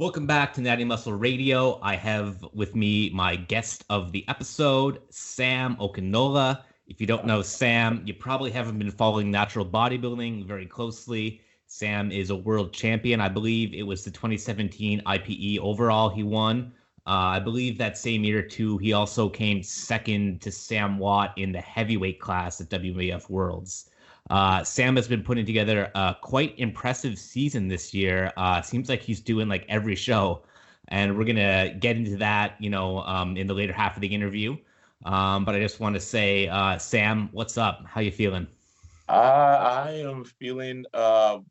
Welcome back to Natty Muscle Radio. I have with me my guest of the episode, Sam Okonula. If you don't know Sam, you probably haven't been following natural bodybuilding very closely. Sam is a world champion. I believe it was the 2017 IPE overall he won. I believe that same year, too, he also came second to Sam Watt in the heavyweight class at WWF Worlds. Sam has been putting together a quite impressive season this year. Seems like he's doing like every show, and we're gonna get into that, in the later half of the interview. But I just want to say, Sam, what's up? How you feeling? I am feeling I'm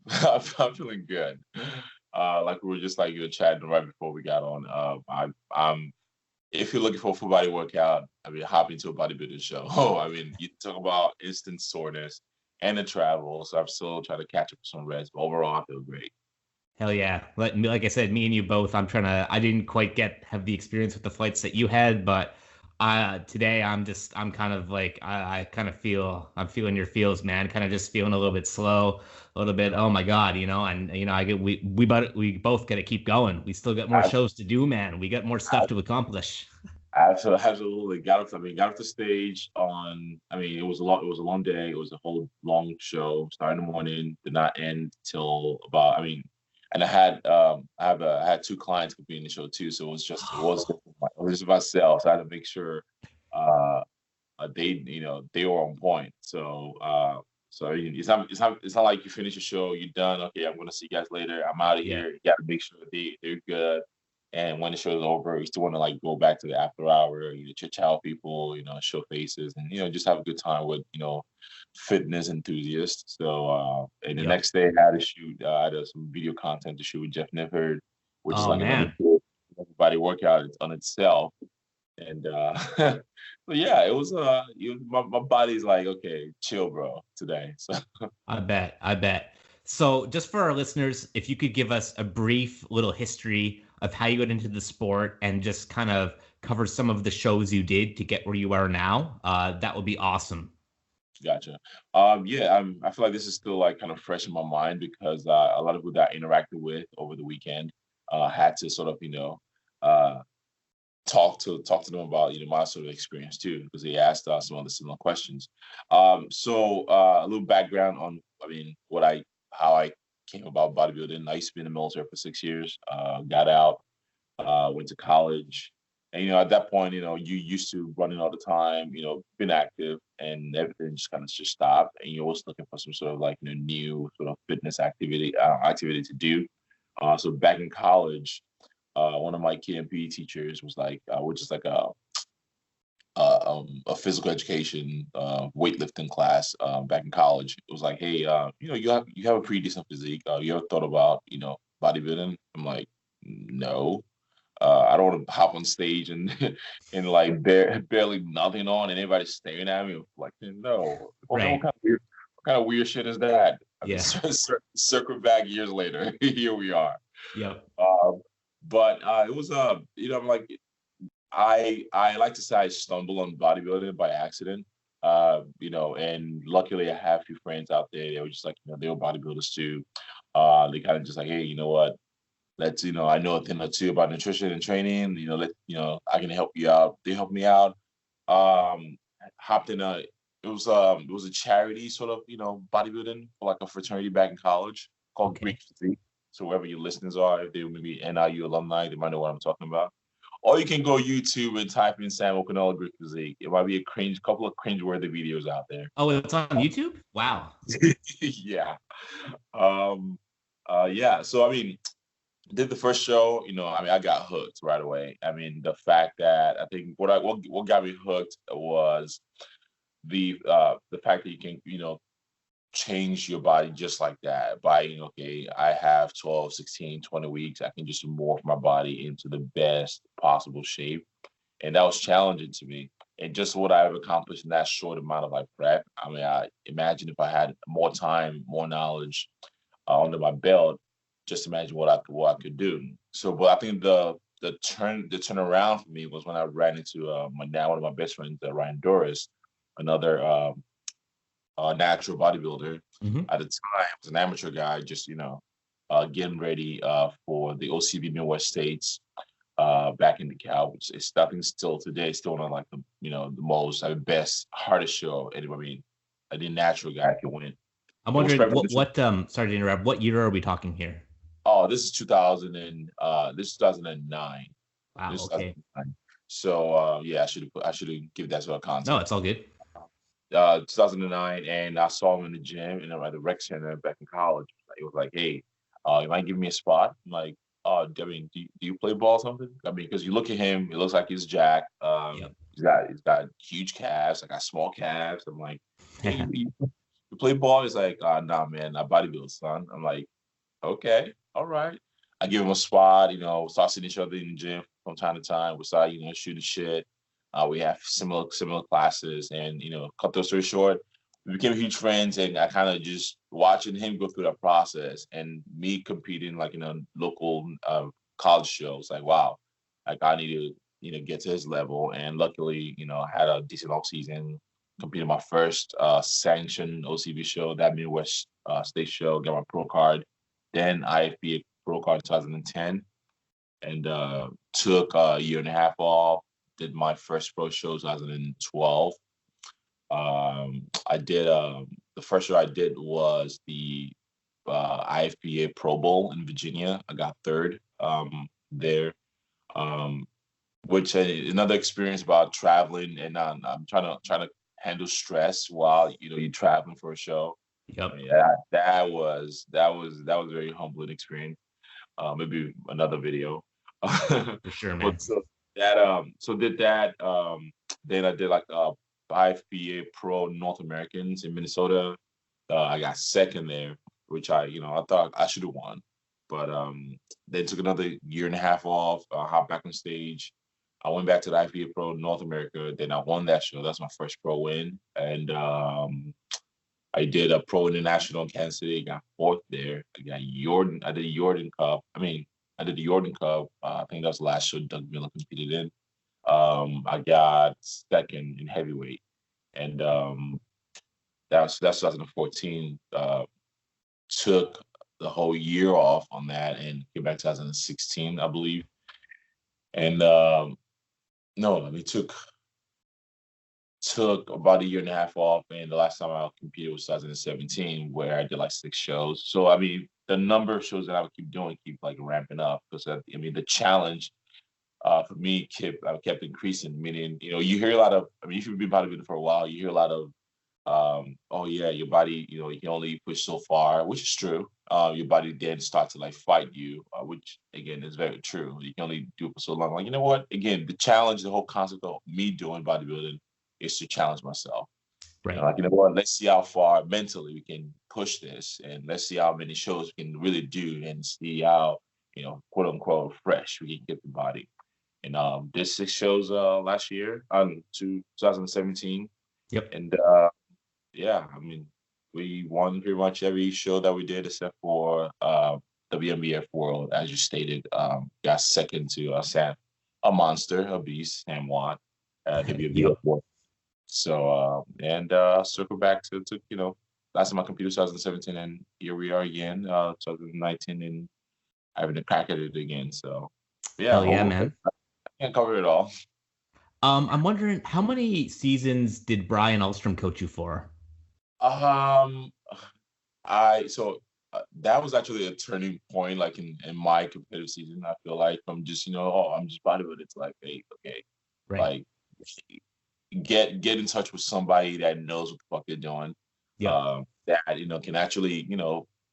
feeling good. Like we were just like you were chatting right before we got on. I'm if you're looking for a full body workout, I mean hop into a bodybuilding show. Oh, I mean you talk about instant soreness and the travel. So I'm still trying to catch up with some rest, but overall I feel great. Hell yeah! Like I said, me and you both. I didn't quite have the experience with the flights that you had, but today I'm kind of like I kind of I'm feeling your feels, man. Kind of just feeling a little bit slow, a little bit. Oh my god, and we both got to keep going. We still got more I, shows to do, man. We got more stuff to accomplish. Absolutely. Got off the stage on. I mean, it was a long day. It was a whole long show. Started in the morning, did not end till about. I mean, and I had two clients competing in the show too. So it was just myself. So I had to make sure they were on point. So I mean, it's not like you finish your show, you're done. Okay, I'm gonna see you guys later. I'm out of Yeah. here. You got to make sure they're good. And when the show is over, you still want to like go back to the after hour, chit chat with people, show faces, and just have a good time with fitness enthusiasts. So and the Yep. next day I had to shoot, I had some video content to shoot with Jeff Nifford, which is Oh like another man. cool body workout on itself. And so yeah, my body's like, okay, chill, bro, today. So I bet. I bet. So, just for our listeners, if you could give us a brief little history of how you got into the sport and just kind of cover some of the shows you did to get where you are now, that would be awesome. gotcha. Yeah, I feel like this is still like kind of fresh in my mind because a lot of people that I interacted with over the weekend had to sort of, uh, talk to them about my sort of experience too because they asked us some of the similar questions. A little background on, I mean, how I came about bodybuilding. I used to be in the military for 6 years. Got out, went to college, and at that point, you used to running all the time. Been active, and everything just kind of just stopped, and you're always looking for some sort of like new sort of fitness activity to do. So back in college, one of my KMP teachers was like, which is like a physical education weightlifting class back in college. It was like, hey, you have a pretty decent physique. You ever thought about bodybuilding? I'm like, no. I don't want to hop on stage and and like barely nothing on and everybody's staring at me like, no. Right. What kind of weird shit is that? I mean, Yeah. circle back years later, here we are. Yep. Um, but it was I'm like I like to say I stumbled on bodybuilding by accident. And luckily I have a few friends out there. They were just like, they were bodybuilders too. They kind of just like, hey, you know what? Let's, I know a thing or two about nutrition and training. I can help you out. They helped me out. Um, Hopped in it was a charity sort of, bodybuilding for like a fraternity back in college called Okay. Greek Physique. So wherever your listeners are, if they may be NIU alumni, they might know what I'm talking about. Or you can go YouTube and type in Sam Okonula Greek Physique. It might be couple of cringe-worthy videos out there. Oh, it's on YouTube? Wow. Yeah. Um, yeah. So I mean, did the first show, I mean, I got hooked right away. I mean, the fact that I think what got me hooked was the fact that you can, change your body just like that by, okay, I have 12, 16, 20 weeks. I can just morph my body into the best possible shape. And that was challenging to me. And just what I've accomplished in that short amount of like prep. I mean, I imagine if I had more time, more knowledge under my belt, just imagine what I could do. So, but I think the turnaround for me was when I ran into one of my best friends, Ryan Doris, another natural bodybuilder. Hmm. At the time, was an amateur guy, just getting ready for the OCB Midwest States back in DeKalb, which is I think still today still one of like the the most best hardest show. I mean, any natural guy can win. I'm It was wondering probably what sorry to interrupt. What year are we talking here? this is 2000 and this is 2009. Wow. This is Okay. 2009. So yeah, I should have given that sort of No, context. it's all good. 2009, and I saw him in the gym and I'm at the rec center back in college. It was like, hey, you might give me a spot? I'm like, I mean, do you play ball or something? I mean, because you look at him, it looks like he's jacked. Yep. He's got huge calves. I got small calves. I'm like, hey, you play ball? He's like, nah, man, I bodybuild, son. I'm like, okay, all right. I give him a spot, start seeing each other in the gym from time to time. We start, shooting shit. We have similar classes, and cut the story short, we became huge friends, and I kind of just watching him go through that process, and me competing like local college shows. Like, wow, like I need to get to his level, and luckily I had a decent off season, competed my first sanctioned OCB show, that Midwest State show, got my pro card, then IFBA pro card in 2010, and took a year and a half off. Did my first pro show 2012. I did the first show I did was the IFBA Pro Bowl in Virginia. I got third there, which another experience about traveling, and I'm trying to handle stress while you're traveling for a show. Yep. I mean, that was a very humbling experience. Maybe another video. For sure, man. But so did that. Then I did like IFBA Pro North Americans in Minnesota. I got second there, which I thought I should have won, but then took another year and a half off. Hopped back on stage. I went back to the IFBA Pro North America. Then I won that show. That's my first pro win, and I did a pro international in Kansas City. Got fourth there. I got Jordan. I did Jordan Cup. I did the Jordan Cup. I think that was the last show Doug Miller competed in. I got second in heavyweight, and that's 2014. Took the whole year off on that and came back 2016, I believe. And no, I mean took about a year and a half off, and the last time I competed was 2017, where I did like 6 shows. So I mean, the number of shows that I would keep doing keep like ramping up, because I mean the challenge for me kept increasing. Meaning, you hear a lot of. I mean, if you've been bodybuilding for a while, you hear a lot of, oh yeah, your body, you can only push so far, which is true. Your body then starts to like fight you, which again is very true. You can only do it for so long. Like, you know what? Again, the challenge, the whole concept of me doing bodybuilding is to challenge myself. Right. Like, you know what? Let's see how far mentally we can push this, and let's see how many shows we can really do, and see how quote unquote fresh we can get the body. And did 6 shows last year on 2017. Yep. And yeah, I mean, we won pretty much every show that we did except for WNBF World, as you stated. Got second to Sam, a monster, a beast, Sam Watt, WNBF World. So and circle back to last time I competed 2017, and here we are again, 2019, and having to crack at it again. So yeah, hell yeah, man. I can't cover it all. I'm wondering, how many seasons did Brian Ahlstrom coach you for? That was actually a turning point, like in my competitive season. I feel like from just I'm just bodybuilding to like, hey, okay, right, like get in touch with somebody that knows what the fuck they're doing. Yeah. That can actually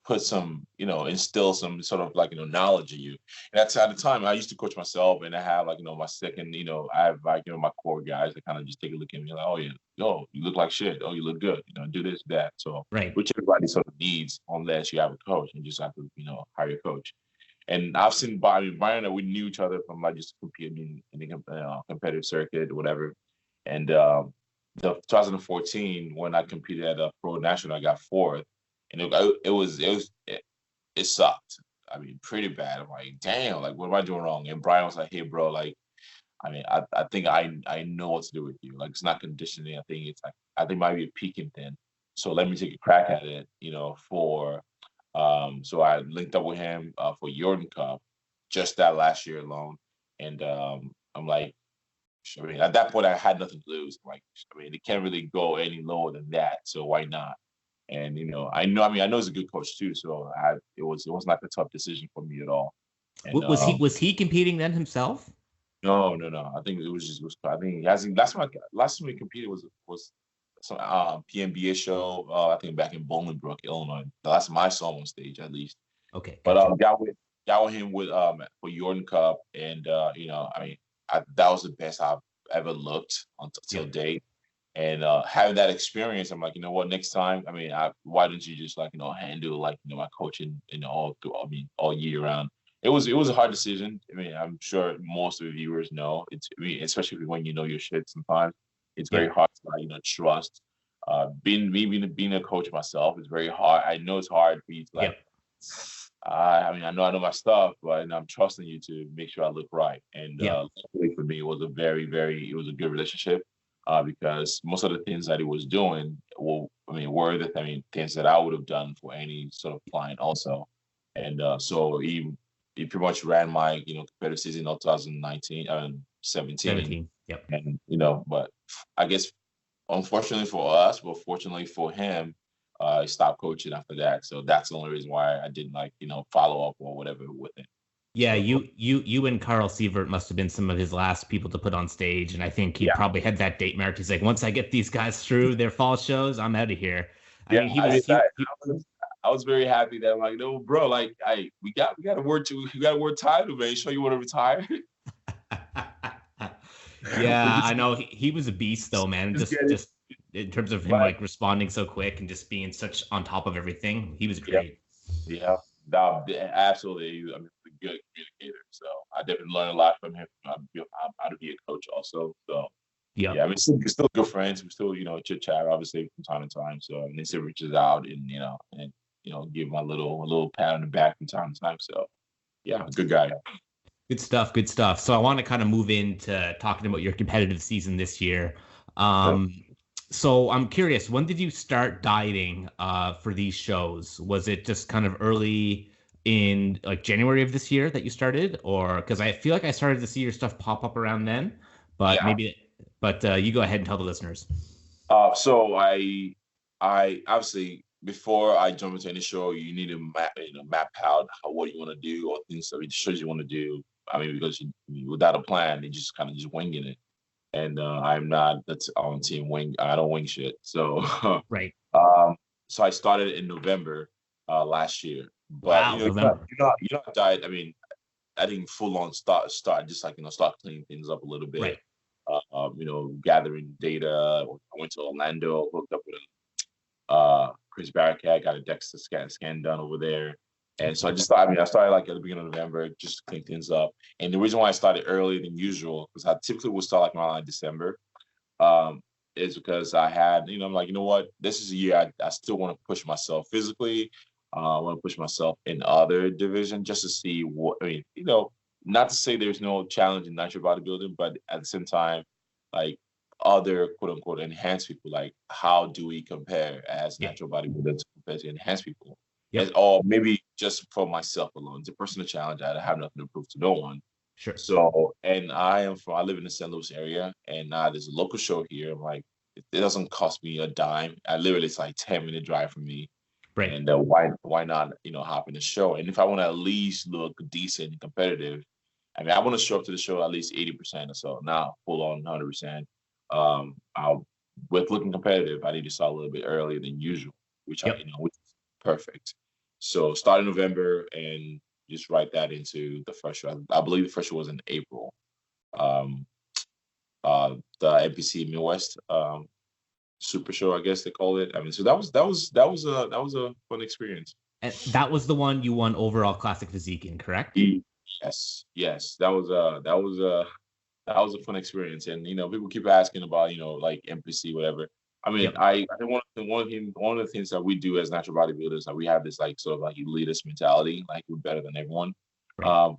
put some instill some sort of like knowledge in you. And that's at the time I used to coach myself, and I have like my second I have like my core guys that kind of just take a look at me like, oh yeah, yo, you look like shit, oh you look good, do this, that. So right, which everybody sort of needs, unless you have a coach, and just have to hire a coach. And I've seen Brian and we knew each other from like just competing in the competitive circuit or whatever. And the 2014 when I competed at a pro national, I got fourth. And it sucked. I mean, pretty bad. I'm like, damn, like, what am I doing wrong? And Brian was like, hey, bro, like, I mean, I think I know what to do with you. Like, it's not conditioning. I think it might be a peaking thing. So let me take a crack at it, for So I linked up with him for Jordan Cup just that last year alone. And I'm like, I mean, at that point, I had nothing to lose. Like, I mean, it can't really go any lower than that. So why not? And I know he's a good coach too. So it wasn't like a tough decision for me at all. And Was he competing then himself? no, no, no. I think it was just. I think he hasn't. Last time he competed was some PNBA show. I think back in Bolingbrook, Illinois. The last time I saw him on stage, at least. Okay, But gotcha. got with him with for Jordan Cup, and I mean, that was the best I've ever looked until date. And having that experience, I'm like, you know what? Next time, I mean, why don't you just like handle like my coaching all year round. It was a hard decision. I mean, I'm sure most of the viewers know it's. I mean, especially when you know your shit. Sometimes it's very Yeah. hard to trust. Being a coach myself is very hard. I know it's hard for you to like. Yep. I mean, I know my stuff, but I'm trusting you to make sure I look right. And luckily for me, it was a it was a good relationship because most of the things that he was doing, things that I would have done for any sort of client also. And so he pretty much ran my competitive season in 2019 and 17. Yep. And but I guess unfortunately for us, but fortunately for him, he stopped coaching after that. So that's the only reason why I didn't follow up or whatever with it. Yeah, So, you and Carl Sievert must have been some of his last people to put on stage, and I think he probably had that date marked. He's like, once I get these guys through their fall shows, I'm out of here. I mean, I was very happy that I'm like, no, bro, like, we got a word title, man. Show you want to retire. Yeah, I know he was a beast though, man. Just in terms of him like responding so quick and just being such on top of everything, he was great. Yeah, no, absolutely. I mean, he's a good communicator. So I definitely learned a lot from him. I'm how to be a coach also. So yeah, I mean, we're still good friends. We still chit chat obviously from time to time. So and he still reaches out and give my little pat on the back from time to time. So yeah, good guy. Good stuff. Good stuff. So I want to kind of move into talking about your competitive season this year. So I'm curious, when did you start dieting for these shows? Was it just kind of early in like January of this year that you started, or because I feel like I started to see your stuff pop up around then, but you go ahead and tell the listeners. So I obviously before I jump into any show, you need to map out what you want to do or things that shows you want to do. I mean, because without a plan, you just kind of just winging it. And I'm not that's on team wing. I don't wing shit. So right. So I started in November last year. But wow, November. You're not diet. I mean, I didn't full on start just like start cleaning things up a little bit. Right. Gathering data. I went to Orlando, hooked up with Chris Barricat, got a DEXA scan done over there. And so I started like at the beginning of November just to clean things up. And the reason why I started earlier than usual, because I typically would start like around like December, is because I had, I'm like, you know what, this is a year I still want to push myself physically. I want to push myself in other division just to see what, not to say there's no challenge in natural bodybuilding, but at the same time, like other quote unquote enhanced people, like how do we compare as natural bodybuilders compared to enhanced people? Yep. Or maybe just for myself alone. It's a personal challenge. I have nothing to prove to no one. Sure. So, and I live in the St. Louis area, and there's a local show here. I'm like, it doesn't cost me a dime. It's like 10-minute drive from me. Right. And why not, hop in the show? And if I want to at least look decent and competitive, I mean, I want to show up to the show at least 80% or so. Now, full on 100%. With looking competitive, I need to start a little bit earlier than usual, which which is perfect. So start in November and just write that into the first show. I believe the first show was in April. The NPC Midwest Super Show, I guess they call it. I mean, so that was a fun experience. And that was the one you won overall classic physique in, correct? Yes. That was a fun experience. And people keep asking about like NPC whatever. I mean, I think one of the things that we do as natural bodybuilders, that we have this like sort of like elitist mentality, like we're better than everyone,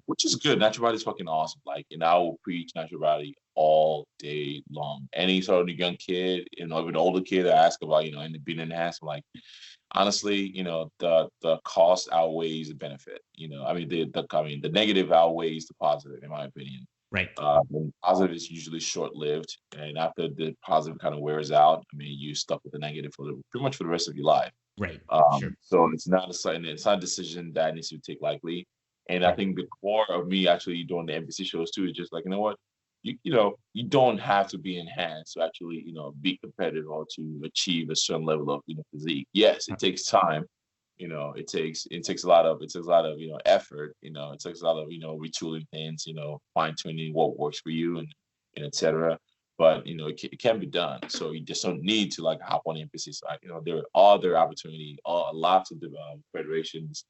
which is good. Natural body is fucking awesome. Like, I will preach natural body all day long. Any sort of young kid, even older kid that ask about, and being enhanced, I'm like, honestly, the cost outweighs the benefit. I mean, the negative outweighs the positive, in my opinion. Right. The positive is usually short-lived, and after the positive kind of wears out, I mean, you're stuck with the negative pretty much for the rest of your life. Right. Sure. So it's not a decision that needs to be taken lightly. And I Right. think the core of me actually doing the NPC shows too is just like, you know what, you don't have to be enhanced to actually, be competitive or to achieve a certain level of, physique. Yes, it takes time. It takes a lot of effort. It takes a lot of retooling things. Fine tuning what works for you and etc. But it can be done. So you just don't need to like hop on the NPC side. There are other opportunity, lots of federations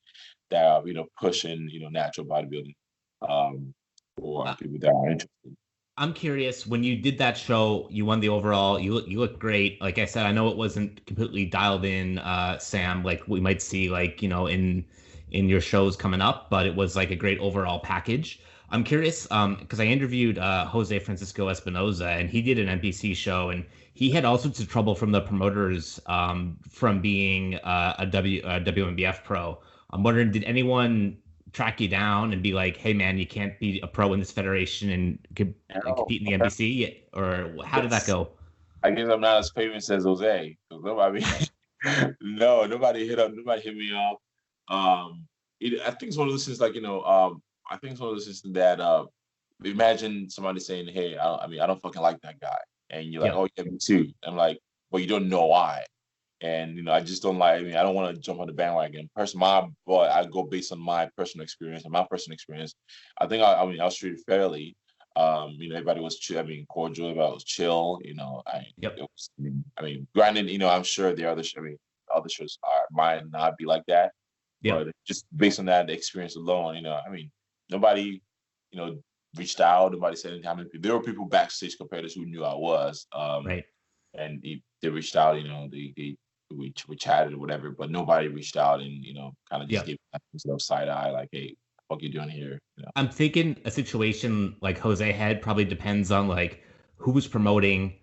that are pushing natural bodybuilding for Uh, people that are interested. I'm curious, when you did that show, you won the overall. You look great. Like I said, I know it wasn't completely dialed in, Sam, like we might see like, in your shows coming up, but it was like a great overall package. I'm curious, because I interviewed Jose Francisco Espinoza and he did an NPC show and he had all sorts of trouble from the promoters from being a WMBF pro. I'm wondering, did anyone track you down and be like, "Hey, man, you can't be a pro in this federation and Oh, compete in the okay. NPC," or how did that Yes. go? I guess I'm not as famous as Jose. 'Cause nobody, no, nobody hit me up. I think it's one of those things like, I think it's one of those things that imagine somebody saying, "Hey, I don't fucking like that guy," and you're like, Yep. "Oh yeah, me too." I'm like, "Well, you don't know why." And I just don't like. I mean, I don't want to jump on the bandwagon. But I go based on my personal experience. And my personal experience, I think I was treated fairly. Everybody was chill. I mean, cordial. Everybody was chill. Yep. Granted, I'm sure the other. Other shows might not be like that, Yep. but just based on that experience alone, nobody, you know, reached out. Nobody said anything. I mean, there were people backstage competitors who knew I was. Right. And they reached out. We chatted or whatever, but nobody reached out and kind of just Yep. gave themselves side eye, like, "Hey, what you doing here?" I'm thinking a situation like Jose had probably depends on like who was promoting,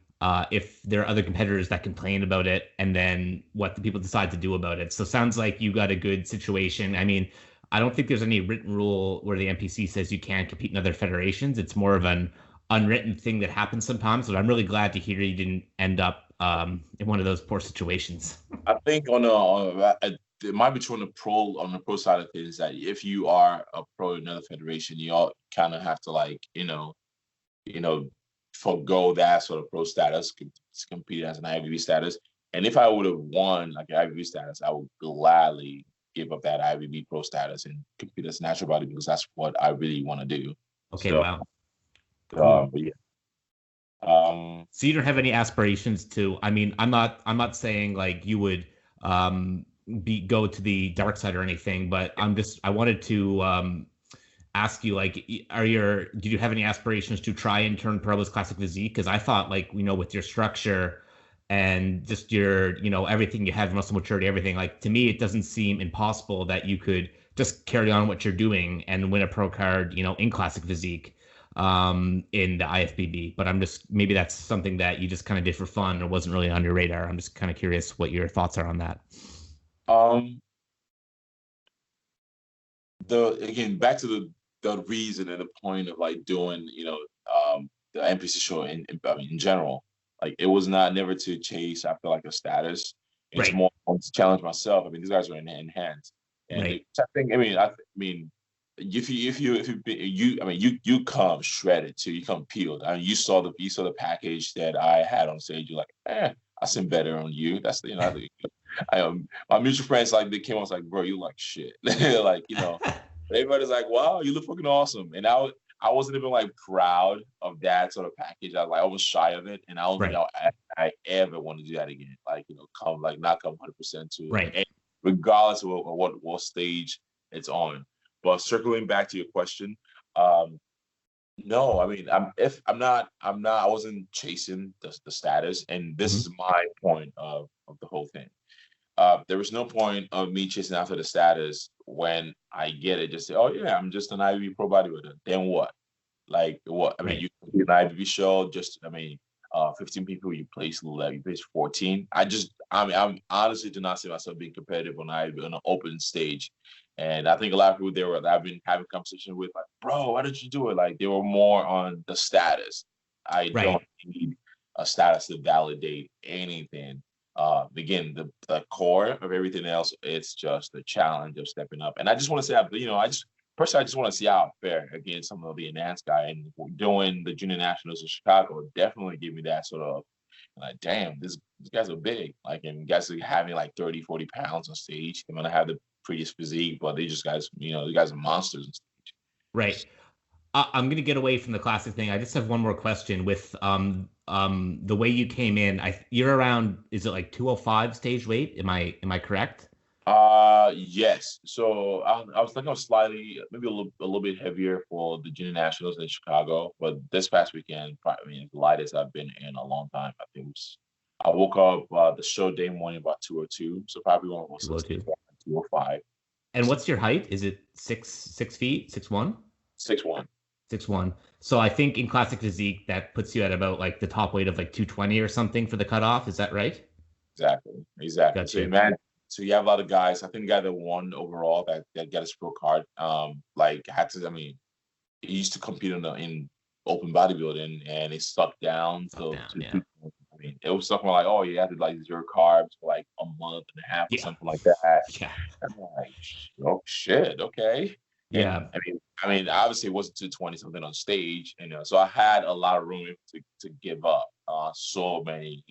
if there are other competitors that complain about it, and then what the people decide to do about it. So sounds like you got a good situation. I mean, I don't think there's any written rule where the NPC says you can't compete in other federations. It's more of an unwritten thing that happens sometimes. But I'm really glad to hear you didn't end up in one of those poor situations. I think it might be true on the pro side of things that if you are a pro in another federation, you all kind of have to like you know forego that sort of pro status to compete as an IVB status. And if I would have won like an IVB status, I would gladly give up that IVB pro status and compete as natural body because that's what I really want to do. Okay, So, wow. Cool. but yeah. Um, So you don't have any aspirations to, I mean, I'm not saying like you would go to the dark side or anything, but I wanted to ask you like did you have any aspirations to try and turn pro as classic physique? Because I thought like, with your structure and just your, everything you have, muscle maturity, everything, like to me, it doesn't seem impossible that you could just carry on what you're doing and win a pro card, in classic physique in the IFBB. But maybe that's something that you just kind of did for fun or wasn't really on your radar. I'm just kind of curious what your thoughts are on that. um, again back to the reason and the point of like doing the NPC show in general, like it was not never to chase after like a status. It's Right. more to challenge myself. I mean, these guys are in hands, and Right. I think I mean if you come shredded too, you come peeled. I mean, you saw the package that I had on stage. You're like, I seem better on you. That's my mutual friends like they came on like, bro, you like shit. Like everybody's like, wow, you look fucking awesome. And I wasn't even like proud of that sort of package. I was shy of it, and I don't think Right. I ever want to do that again. Like come like not come 100% to Right. regardless of what stage it's on. But circling back to your question, um, no, I mean, I wasn't chasing the status, and this Mhm. is my point of the whole thing. There was no point of me chasing after the status when I get it. Just say, oh yeah, I'm just an IVB pro bodybuilder. Then what? Like what? I mean, Right. you can be an IVB show. Just I mean, 15 people, you place 11, you place 14. I'm honestly do not see myself being competitive on an open stage. And I think a lot of people I've been having conversation with, like, bro, why did you do it? Like, they were more on the status. I don't Right. need a status to validate anything. Again, the core of everything else, it's just the challenge of stepping up. And I just want to say, personally, I just want to see how I fare against some of the enhanced guy. And doing the junior nationals in Chicago definitely give me that sort of, like, damn, these guys are big. Like, and guys are having like 30, 40 pounds on stage. They're gonna have the prettiest physique, but they just guys, the guys are monsters. Right. I'm gonna get away from the classic thing. I just have one more question. With the way you came in, you're around. Is it like 205 stage weight? Am I correct? Yes. So I was thinking of slightly, maybe a little bit heavier for the junior nationals in Chicago, but this past weekend, the lightest I've been in a long time. I think I woke up the show day morning about 202, so probably almost 205. And what's your height? Is it 6 feet, 6'1"? 6'1". 6'1". So I think in classic physique that puts you at about like the top weight of like 220 or something for the cutoff. Is that right? Exactly. Gotcha. So, man, so you have a lot of guys. I think the guy that won overall that got his pro card, had to. I mean, he used to compete in open bodybuilding, and it stuck down. Yeah. I mean, it was something like, oh, you had to like zero carbs for like a month and a half or something like that. Yeah. And I'm like, oh shit, okay. Yeah. And obviously it wasn't 220 something on stage, so I had a lot of room to give up so many,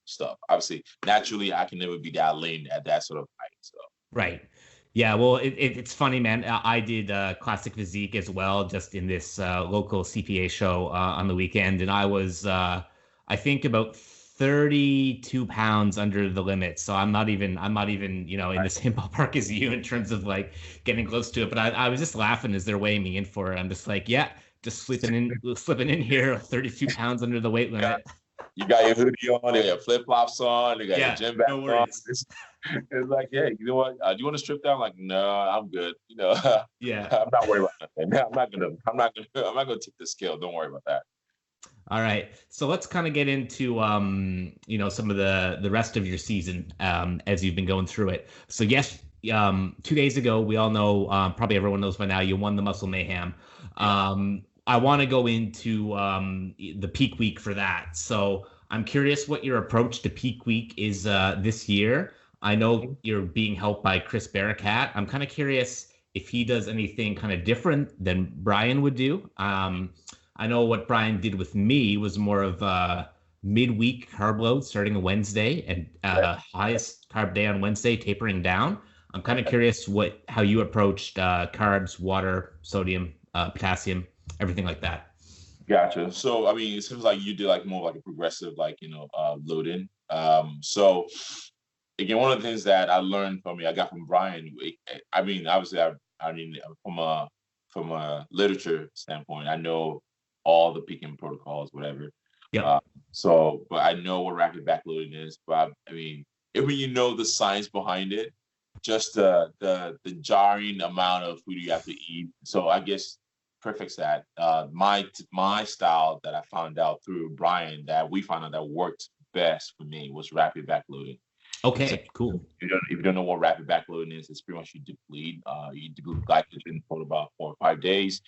stuff. Obviously, naturally, I can never be that lean at that sort of height. So Right. Yeah, well, it's funny, man. I did classic physique as well, just in this local CPA show on the weekend, and I was, I think, about 32 pounds under the limit. So I'm not even, in the same ballpark as you in terms of like getting close to it. But I was just laughing as they're weighing me in for it. I'm just like, yeah, just slipping in here, 32 pounds under the weight limit. You got your hoodie on, you got your flip flops on, you got your gym bag on. It's like, hey, you know what? Do you want to strip down? I'm like, no, I'm good. Yeah. I'm not worried about that. I'm not gonna tip the scale. Don't worry about that. All right. So let's kind of get into some of the rest of your season as you've been going through it. So yes, 2 days ago, we all know, probably everyone knows by now, you won the Muscle Mayhem. I want to go into the peak week for that. So I'm curious what your approach to peak week is this year. I know you're being helped by Chris Barakat. I'm kind of curious if he does anything kind of different than Brian would do. I know what Brian did with me was more of a midweek carb load starting on Wednesday and highest carb day on Wednesday, tapering down. I'm kind of curious how you approached carbs, water, sodium, potassium, everything like that. Gotcha. So, it seems like you did like more like a progressive, loading. So again, one of the things that I learned I got from Brian, obviously, from a literature standpoint, I know all the peaking protocols, whatever. Yeah. But I know what rapid backloading is. But even you know the science behind it, just the jarring amount of food you have to eat. So I guess perfects that. My style that I found out through Brian that we found out that worked best for me was rapid backloading. Okay, so, cool. If you don't know what rapid backloading is, it's pretty much you deplete glycogen for about 4 or 5 days,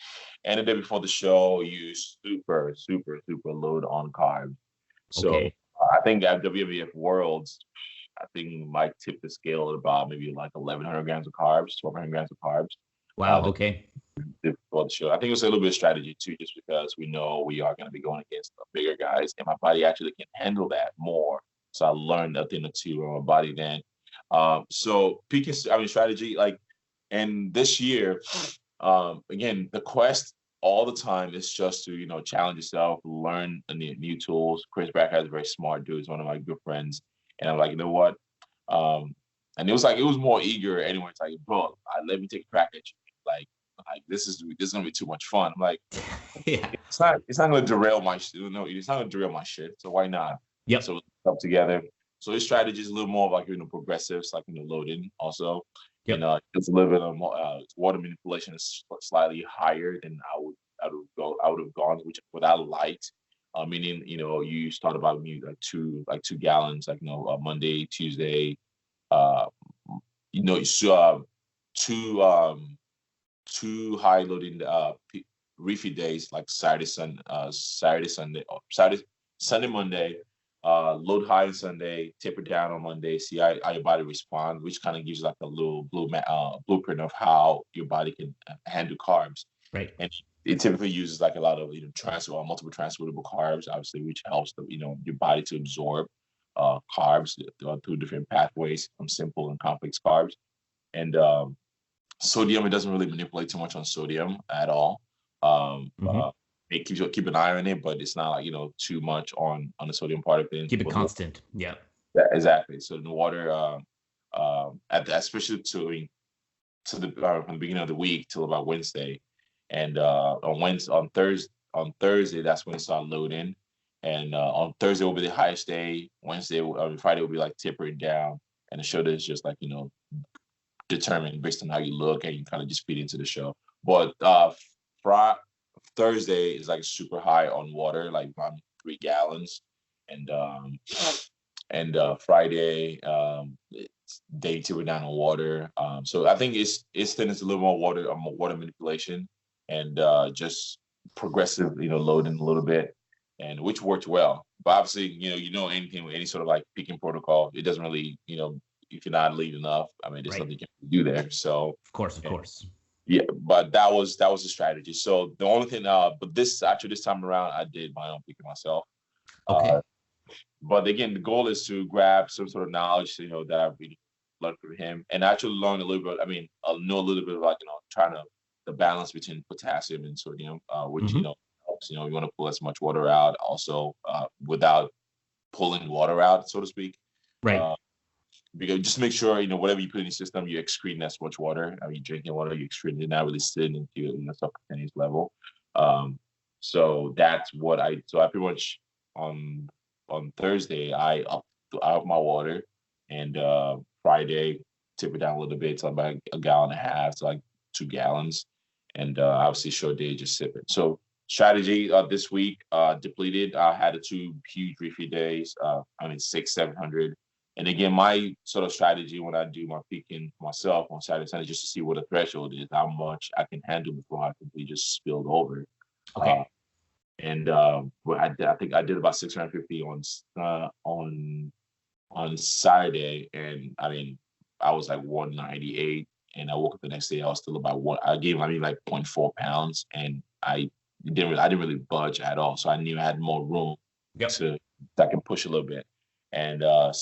and the day before the show, you super load on carbs. So I think at WWF Worlds, I think might tip the scale at about maybe like 1,100 grams of carbs, 1,200 grams of carbs. Wow. Okay. Before the show, I think it's a little bit of strategy too, just because we know we are going to be going against the bigger guys, and my body actually can handle that more. So I learned a thing or two on my body then. So peaking, strategy, and this year, again, the quest all the time is just to, challenge yourself, learn new tools. Chris Barakat is a very smart dude. He's one of my good friends. And I'm like, you know what? And it was more eager anyway. It's like, bro, let me take a crack at you. Like this is gonna be too much fun. I'm like, yeah, it's not gonna derail my shit. No, it's not gonna derail my shit. So why not? Yep. So up together. So his strategy is a little more like progressive, it's like loading also. Yep. It's a little bit of more water manipulation is slightly higher than I would have gone with that light. meaning you start about like 2 gallons, like Monday, Tuesday, uh, so two two high loading refeed days like Saturday, Sunday, Saturday, Sunday, Monday. Load high on Sunday, taper down on Monday. See how your body responds, which kind of gives like a little blueprint of how your body can handle carbs. Right. And it typically uses like a lot of multiple transferable carbs, obviously, which helps your body to absorb carbs through different pathways from simple and complex carbs. And sodium, it doesn't really manipulate too much on sodium at all. It keep an eye on it, but it's not like too much on the sodium part of things. Keep it constant. Yeah, exactly. So the water, especially from the beginning of the week till about Wednesday, and on Thursday that's when it started loading, and on Thursday will be the highest day. Friday will be like tapering down, and the show is just like determined based on how you look, and you kind of just feed into the show. But Thursday is like super high on water, like around 3 gallons, and Friday they taper down on water. So I think it's a little more water manipulation, and just progressive loading a little bit, and which worked well. But obviously anything with any sort of like peaking protocol, it doesn't really if you're not lean enough, I mean, there's nothing you can do there. So of course. Yeah, but that was the strategy. So the only thing, but this time around, I did my own peaking myself. Okay. But again, the goal is to grab some sort of knowledge, that I've really learned from him, and actually learn a little bit. I mean, I'll know a little bit about trying to the balance between potassium and sodium, which helps. You want to pull as much water out, also without pulling water out, so to speak. Right. Because just make sure whatever you put in your system, you're excreting as much water. I mean, drinking water, you're excreting it, not really sitting into your subcutaneous level. So that's what I pretty much on Thursday I upped my water, and Friday tip it down a little bit to about a gallon and a half to like 2 gallons, and obviously short day just sip it. So strategy this week depleted. I had the 2 huge refeed days. 600-700. And again, my sort of strategy when I do my peaking myself on Saturday, Sunday, just to see what the threshold is, how much I can handle before I completely just spilled over. Okay. I think I did about 650 on Saturday, and I mean, I was like 198, and I woke up the next day, I was still about like 0.4 pounds, and I didn't really budge at all. So I knew I had more room that I can push a little bit. And on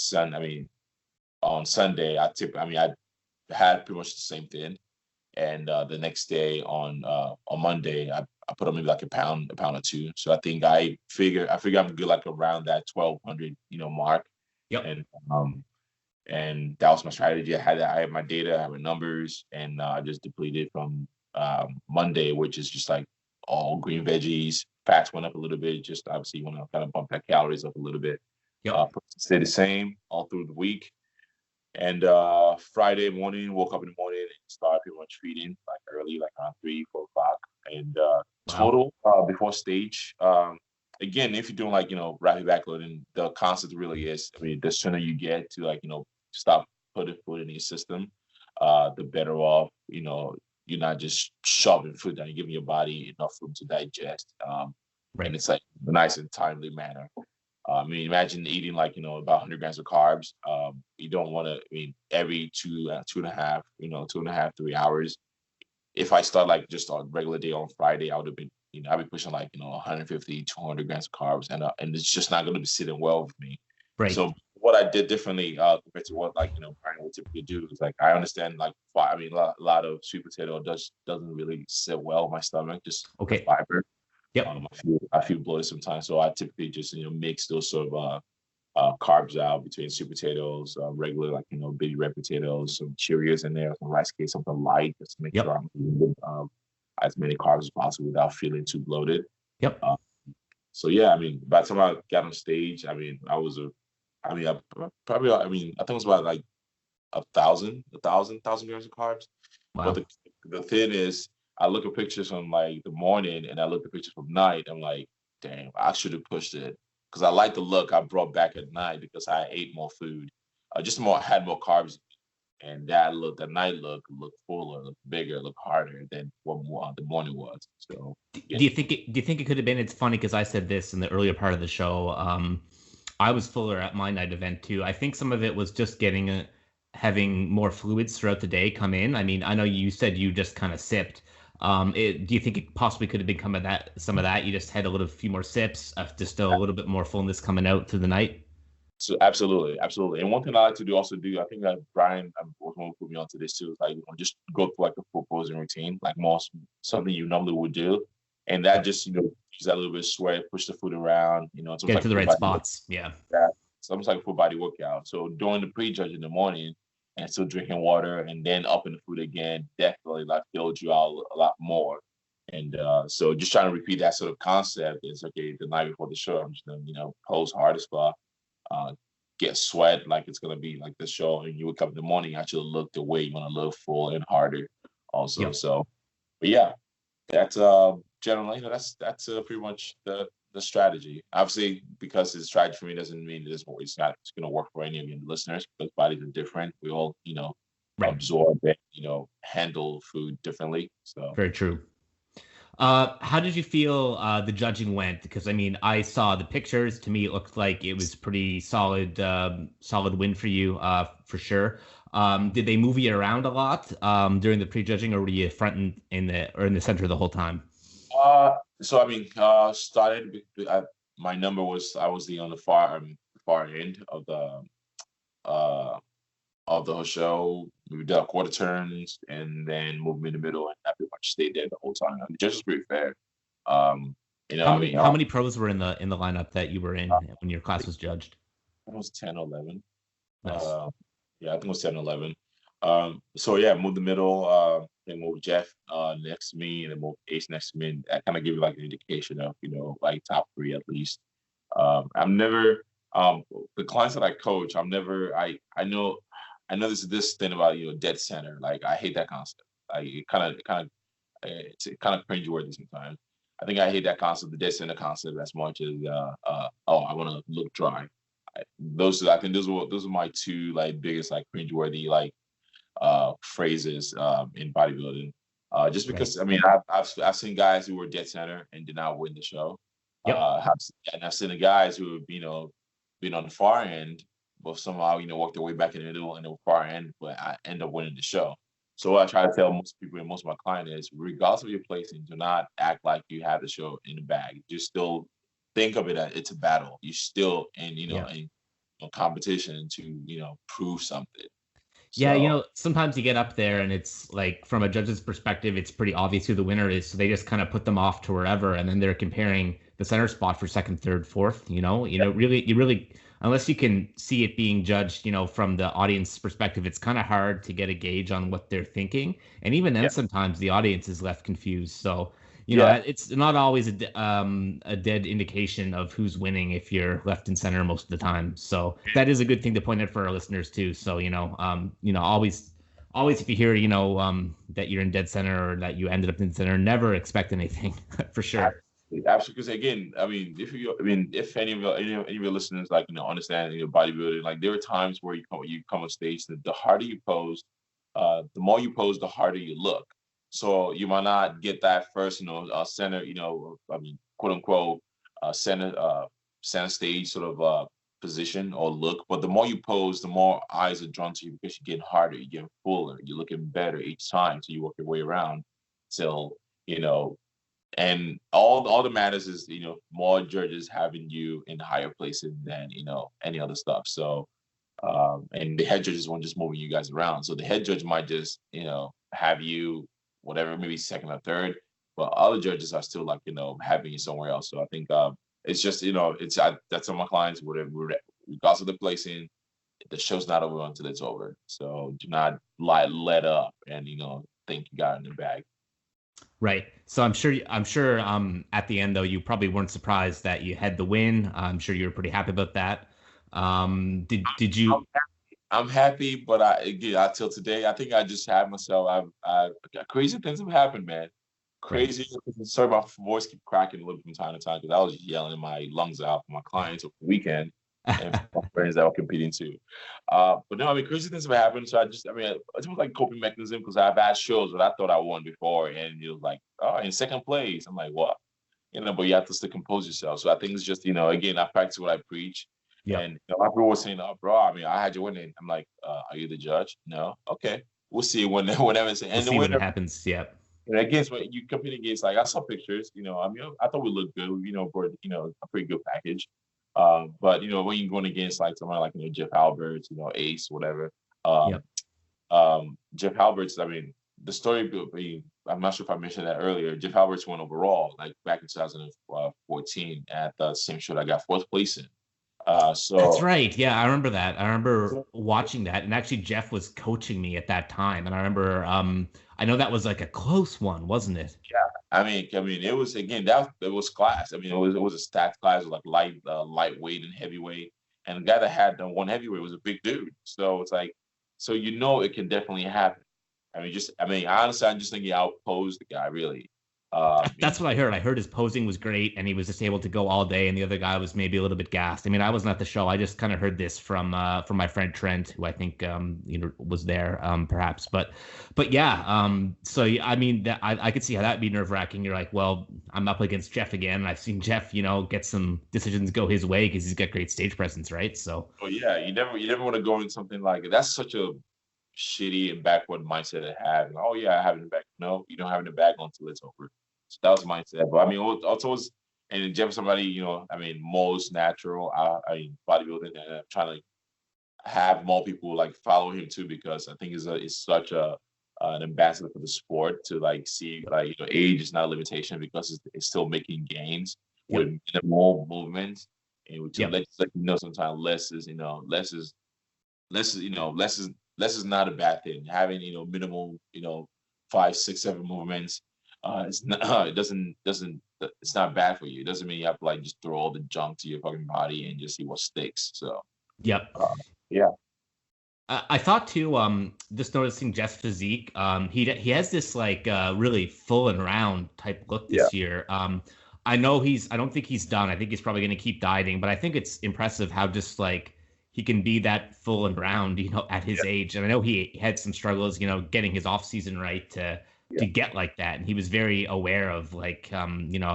Sunday, I had pretty much the same thing. And the next day on Monday, I put on maybe like a pound or two. So I think I figure I'm good like around that 1,200 mark. Yep. And that was my strategy. I had my data, I had my numbers, and I just depleted from Monday, which is just like all green veggies. Fats went up a little bit. Just obviously you want to kind of bump that calories up a little bit. Stay the same all through the week. And Friday morning, woke up in the morning and started pretty much feeding like early, like around 3-4 o'clock. And total before stage. Again, if you're doing like rapid backloading, the concept really is, I mean, the sooner you get to like stop putting food in your system, the better off. You're not just shoving food down. You're giving your body enough room to digest. And it's like a nice and timely manner. I mean, imagine eating like about 100 grams of carbs. You don't want to. I mean, every 2.5, 3 hours. If I start like just on a regular day on Friday, I would have been, I'd be pushing like 150, 200 grams of carbs, and it's just not going to be sitting well with me. Right. So what I did differently compared to what Brian would typically do is like I understand like a lot of sweet potato doesn't really sit well with my stomach, just fiber. Yep. I feel bloated sometimes, so I typically just mix those sort of carbs out between sweet potatoes, regular like baby red potatoes, some Cheerios in there, some rice cakes, something light, just to make sure I'm eating as many carbs as possible without feeling too bloated. Yep. So yeah, I mean, by the time I got on stage, I mean, I think it was about like 1,000 grams of carbs. Wow. But the thing is, I look at pictures from like the morning and I look at pictures from night. I'm like, damn, I should have pushed it because I like the look I brought back at night because I ate more food, just more had more carbs, and the night looked fuller, looked bigger, looked harder than what the morning was. So yeah. Do you think it could have been? It's funny because I said this in the earlier part of the show. I was fuller at my night event too. I think some of it was just having more fluids throughout the day come in. I mean, I know you said you just kind of sipped. Do you think it possibly could have been some of that? You just had a few more sips, just a little bit more fullness coming out through the night. So absolutely, absolutely. And one thing I like to do, I think that Brian was going to put me onto this too, is like just go through like a full posing routine, like something you normally would do, and that just use that little bit of sweat, push the foot around, it's Get like to the right spots. Yeah. It's almost like a full body workout. So during the pre-judge in the morning and still drinking water and then upping the food again, definitely like filled you out a lot more. And so just trying to repeat that sort of concept is okay. The night before the show, I'm just gonna pose hard as fuck, get sweat like it's gonna be like the show, and you wake up in the morning, you actually look the way you want to look, full and harder. Also, Yep. so, but yeah, that's generally that's pretty much the strategy. Obviously, because it's strategy for me doesn't mean it's going to work for any of your listeners because bodies are different. We all, Right. absorb it, handle food differently. So Very true. How did you feel the judging went? Because I mean, I saw the pictures. To me, it looked like it was pretty solid, solid win for you, for sure. Did they move you around a lot during the pre-judging, or were you front in the center the whole time? So I mean, started. My number was I was on the far end of the whole show. We did our quarter turns and then moved me in the middle, and I pretty much stayed there the whole time. The judges were pretty fair. How many pros were in the lineup that you were in when your class was judged? It was 10 or 11. Nice. Yeah, I think it was 10 or 11. So yeah, moved the middle, then moved Jeff next to me, and then moved Ace next to me. And that kind of give you like an indication of, like top 3 at least. I'm never the clients that I coach, I know this thing about dead center. Like I hate that concept. Like it's kind of cringeworthy sometimes. I think I hate that concept, the dead center concept, as much as I want to look dry. I think those are my 2 like biggest like cringeworthy like phrases in bodybuilding. Just because I mean I've seen guys who were dead center and did not win the show. Yep. And I've seen the guys who have been on the far end, but somehow work their way back in the middle and the far end, but I end up winning the show. So what I try to tell most people and most of my clients is, regardless of your placing, do not act like you have the show in the bag. Just still think of it as it's a battle. You're still in competition to prove something. Yeah, sometimes you get up there and it's like from a judge's perspective, it's pretty obvious who the winner is. So they just kind of put them off to wherever, and then they're comparing the center spot for second, third, fourth. Really, unless you can see it being judged, from the audience perspective, it's kind of hard to get a gauge on what they're thinking. And even then, sometimes the audience is left confused. So it's not always a dead indication of who's winning if you're left in center most of the time. So that is a good thing to point out for our listeners too. So always if you hear that you're in dead center or that you ended up in center, never expect anything for sure. Absolutely, because again, I mean, if any of your listeners like understand bodybuilding, like there are times where you come on stage, the harder you pose, the more you pose, the harder you look. So you might not get that first, center, quote unquote, center stage sort of position or look. But the more you pose, the more eyes are drawn to you because you're getting harder, you're getting fuller, you're looking better each time. So you work your way around till, and all that matters is, more judges having you in higher places than, any other stuff. So, and the head judges won't just moving you guys around. So the head judge might just, have you whatever, maybe second or third, but other judges are still like, having you somewhere else. So I think it's just, that's on my clients, whatever, regardless of the placing, the show's not over until it's over. So do not let up and, think you got it in the bag. Right. So I'm sure at the end though, you probably weren't surprised that you had the win. I'm sure you were pretty happy about that. Did you? I'm happy, but till today, I think I just had myself. Crazy things have happened, man. Right. crazy. Sorry, my voice keep cracking a little from time to time because I was yelling my lungs out for my clients over the weekend and for my friends that were competing too. But no, I mean, crazy things have happened. So I mean, it was like a coping mechanism because I've had shows that I thought I won before, and it was like, oh, in second place. I'm like, what? But you have to still compose yourself. So I think it's just, again, I practice what I preach. Yep. And a lot of people were saying, oh, bro, I mean, I had you winning. I'm like, are you the judge? No. Okay. We'll see whenever it's We'll and the see when it winner. happens. Yep. And against when you compete against, like I saw pictures, I mean, I thought we looked good, for a pretty good package. But when you're going against like someone like Jeff Alberts, Ace, whatever. Um, Yep. Jeff Alberts, I mean, the story. I'm not sure if I mentioned that earlier. Jeff Alberts won overall, like back in 2014 at the same show that I got fourth place in. That's So right. Yeah, I remember that. I remember watching that, and actually Jeff was coaching me at that time, and I remember I know that was like a close one, wasn't it? yeah, I mean, it was again that it was class. I mean, it was a stats class, it was like lightweight and heavyweight, and the guy that had the one heavyweight was a big dude. So it's like, so it can definitely happen. Honestly, I'm just thinking I outposed the guy really. That's what I heard. I heard his posing was great, and he was just able to go all day, and the other guy was maybe a little bit gassed. I mean, I wasn't at the show. I just kind of heard this from my friend Trent, who I think was there perhaps. But yeah. So I mean, I could see how that'd be nerve wracking. You're like, well, I'm up against Jeff again, and I've seen Jeff, get some decisions go his way because he's got great stage presence, right? So. Oh yeah, you never want to go in something like that's such a shitty and backward mindset to have. And, oh yeah, I have it in the bag. No, you don't have it in the bag until it's over. So that was the mindset. But I mean, also was and Jeff somebody, I mean, most natural. I mean, bodybuilding, and I'm trying to have more people like follow him too because I think is such an ambassador for the sport to like see like age is not a limitation because it's still making gains Yep. with minimal movement and which Yep. lets like sometimes less is not a bad thing. Having minimal 5, 6, 7 movements, it's not it doesn't it's not bad for you. It doesn't mean you have to like just throw all the junk to your fucking body and just see what sticks. So Yep. yeah, I thought too, just noticing Jeff's physique, he has this like really full and round type look yeah, this year. I know I don't think he's done. I think he's probably going to keep dieting, but I think it's impressive how just like he can be that full and round, at his yeah, age. And I know he had some struggles, getting his off season right yeah, to get like that. And he was very aware of like,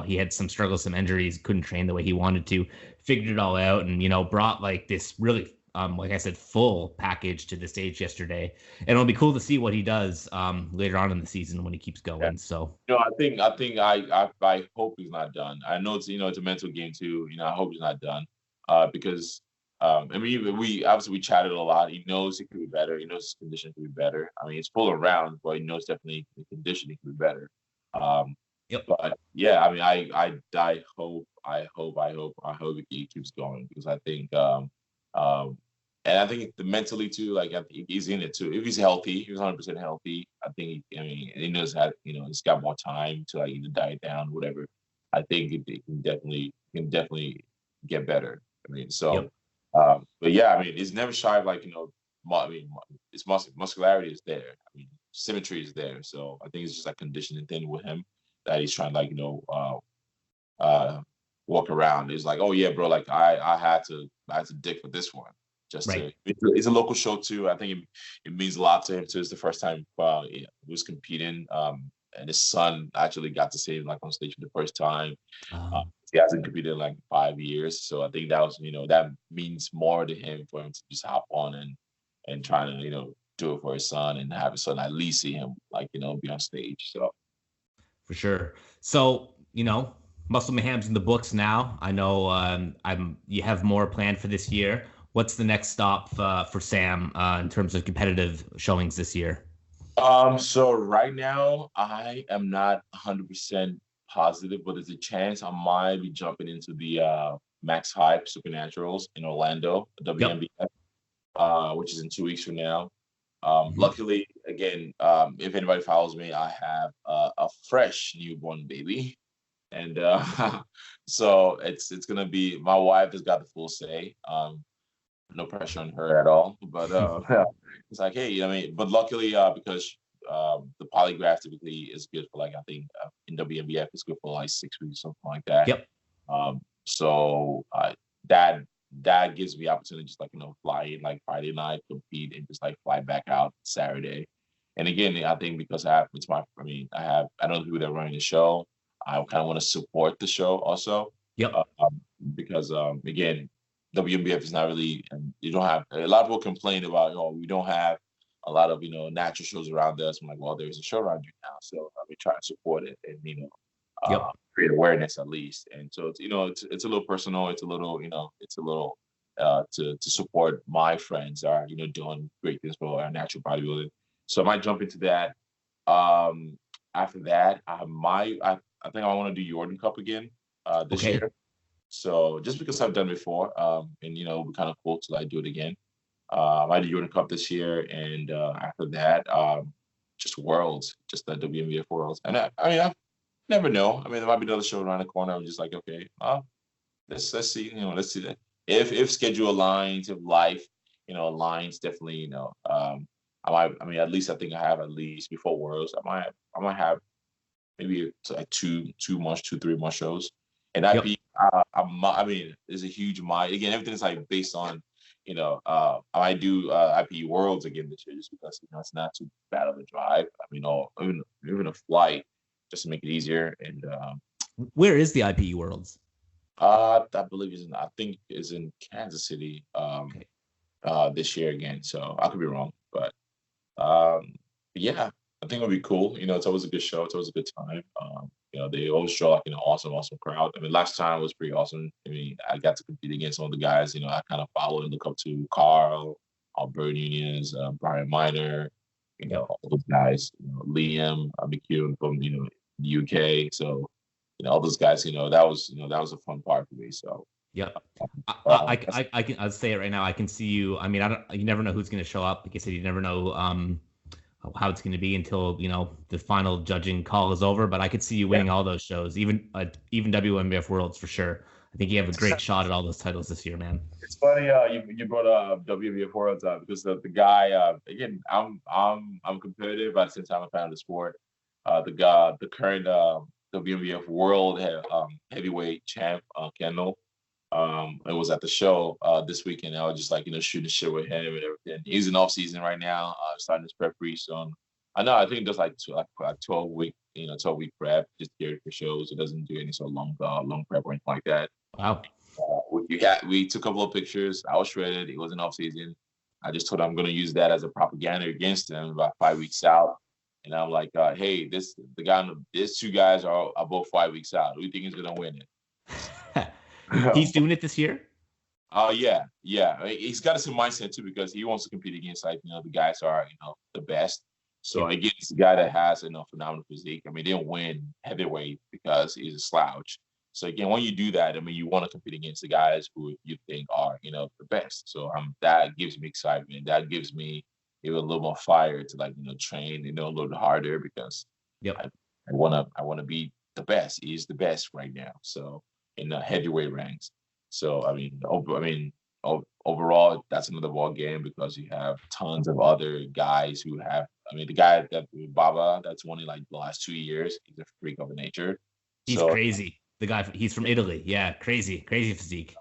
he had some struggles, some injuries, couldn't train the way he wanted to, figured it all out, and brought like this really like I said, full package to the stage yesterday. And it'll be cool to see what he does later on in the season when he keeps yeah. going. So I hope he's not done. I know it's a mental game too. I hope he's not done. Because I mean we obviously we chatted a lot. He knows he could be better. He knows his condition could be better. I mean it's full around, but he knows definitely the conditioning could be better. Um, yep. but yeah, I mean I hope he keeps going because I think um and I think mentally too, like I think he's in it too. If he's healthy, he's 100% healthy. I think I mean he knows that he's got more time to like either diet down, whatever. I think it can definitely get better. I mean, so Yep. but yeah, I mean, it's never shy of like I mean, it's muscularity is there. I mean, symmetry is there. So I think it's just like conditioning thing with him that he's trying to like uh walk around. It's like, oh yeah, bro, like I had to dig for this one. Just Right. to it's a local show too. I think it means a lot to him too. It's the first time he was competing. And his son actually got to see him like on stage for the first time. Um, He hasn't competed in like 5 years, so I think that was that means more to him for him to just hop on and try to do it for his son and have his son at least see him like be on stage. So for sure. So, Muscle Mayhem's in the books now. I know you have more planned for this year. What's the next stop for Sam in terms of competitive showings this year? so right now I am not 100% positive, but there's a chance I might be jumping into the Max Hype Supernaturals in Orlando, Yep. WNBF, which is in 2 weeks from now. Mhm. Luckily, again, if anybody follows me, I have a fresh newborn baby, and so it's gonna be my wife has got the full say. No pressure on her at all, but it's like, hey, I mean, but luckily, because the polygraph typically is good for like, I think in WNBF it's good for like 6 weeks, something like that. Yep. So that gives me opportunity just like, fly in like Friday night, compete, and just like fly back out Saturday. And again, I think because I know the people that are running the show. I kind of want to support the show also. Yep. Because again, WNBF is not really, and you don't have a lot of people complain about, we don't have a lot of natural shows around us. I'm like, well, there's a show around you now, so we try to support it and create awareness at least. And so it's a little personal. It's a little to support my friends that are doing great things for our natural bodybuilding. So I might jump into that. After that, I think I want to do Jordan Cup again this year. So just because I've done it before, and it'll be kind of cool to like do it again. I might do Jordan Cup this year, and after that, just Worlds, just the WNBF Worlds. And I never know. I mean, there might be another show around the corner. I'm just like, okay, let's see, let's see that. If schedule aligns, if life, aligns, definitely, at least I think I have at least before Worlds, I might have maybe like 3 more shows. And IP, there's a huge mind. Again, everything's like based on, I do IP Worlds again this year just because it's not too bad of a drive. Or even a flight just to make it easier. And where is the IPE Worlds? I believe is in Kansas City this year again. So I could be wrong, but yeah, I think it'll be cool. It's always a good show. It's always a good time. They always draw like awesome crowd. Last time was pretty awesome. I got to compete against some of the guys. I kind of follow and look up to Carl, Bird Unions, Brian Miner, all those guys. Liam McHugh from the UK. So all those guys. That was a fun part for me. So. Yeah, I'll say it right now. I can see you. You never know who's going to show up. Like I said, you never know how it's going to be until the final judging call is over. But I could see you winning all those shows, even WNBF Worlds for sure. I think you have a great shot at all those titles this year, man. It's funny you brought up WNBF Worlds up because the guy again, I'm competitive, but since I'm a fan of the sport, the current WNBF World heavyweight champ Kendall. It was at the show this weekend. I was just like shooting shit with him and everything. He's in off season right now, starting his prep pretty soon. I think there's like 12-week prep just geared for shows. It doesn't do any sort of long prep or anything like that. Wow. We took a couple of pictures. I was shredded. It was in off season. I just told him I'm gonna use that as a propaganda against him about 5 weeks out. And I'm like, hey, these two guys are both 5 weeks out. Who do you think is gonna win it? He's doing it this year? Yeah. He's got a some mindset too because he wants to compete against the guys who are the best. So against the guy that has phenomenal physique. They didn't win heavyweight because he's a slouch. So again, when you do that, you want to compete against the guys who you think are the best. So that gives me excitement. That gives me even a little more fire to train a little bit harder because I want to be the best. He's the best right now. So. In the heavyweight ranks. So overall, that's another ball game because you have tons of other guys who have. The guy that Baba that's won in like the last 2 years. He's a freak of nature. He's crazy. The guy, he's from Italy. Yeah, crazy physique.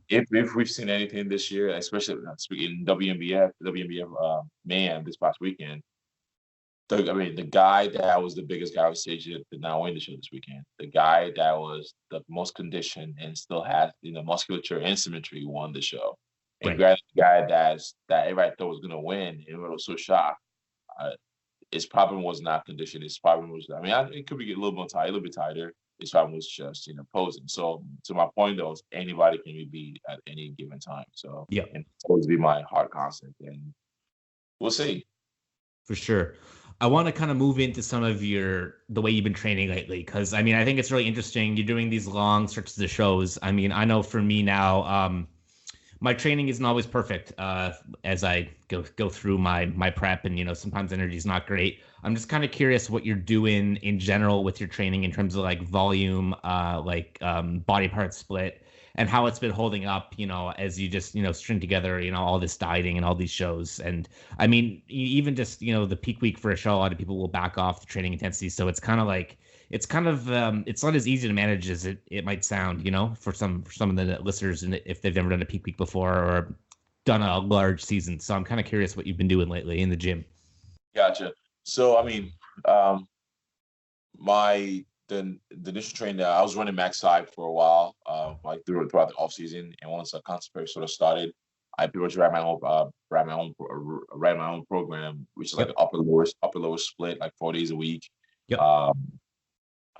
If we've seen anything this year, especially in WNBF man this past weekend. The guy that was the biggest guy on stage did not win the show this weekend. The guy that was the most conditioned and still had musculature and symmetry won the show. And the guy that everybody thought was gonna win, and everyone was so shocked. His problem was not conditioned. His problem was it could be a little bit tighter. His problem was just posing. So to my point though, anybody can be beat at any given time. So and it's always be my hard concept, and we'll see. For sure. I want to kind of move into some of the way you've been training lately, because I think it's really interesting. You're doing these long stretches of shows. I know for me now, my training isn't always perfect as I go through my prep, and sometimes energy is not great. I'm just kind of curious what you're doing in general with your training in terms of like volume, body part split, and how it's been holding up, as you just, string together, all this dieting and all these shows. And I mean, even just, the peak week for a show, a lot of people will back off the training intensity. So it's kind of like, it's not as easy to manage as it might sound, for some of the listeners, and if they've never done a peak week before or done a large season. So I'm kind of curious what you've been doing lately in the gym. Gotcha. So I mean, the initial training, I was running max side for a while, like throughout the off season, and once the concept sort of started, I pretty much ran my own program, which is like upper lower split, like 4 days a week. Yep.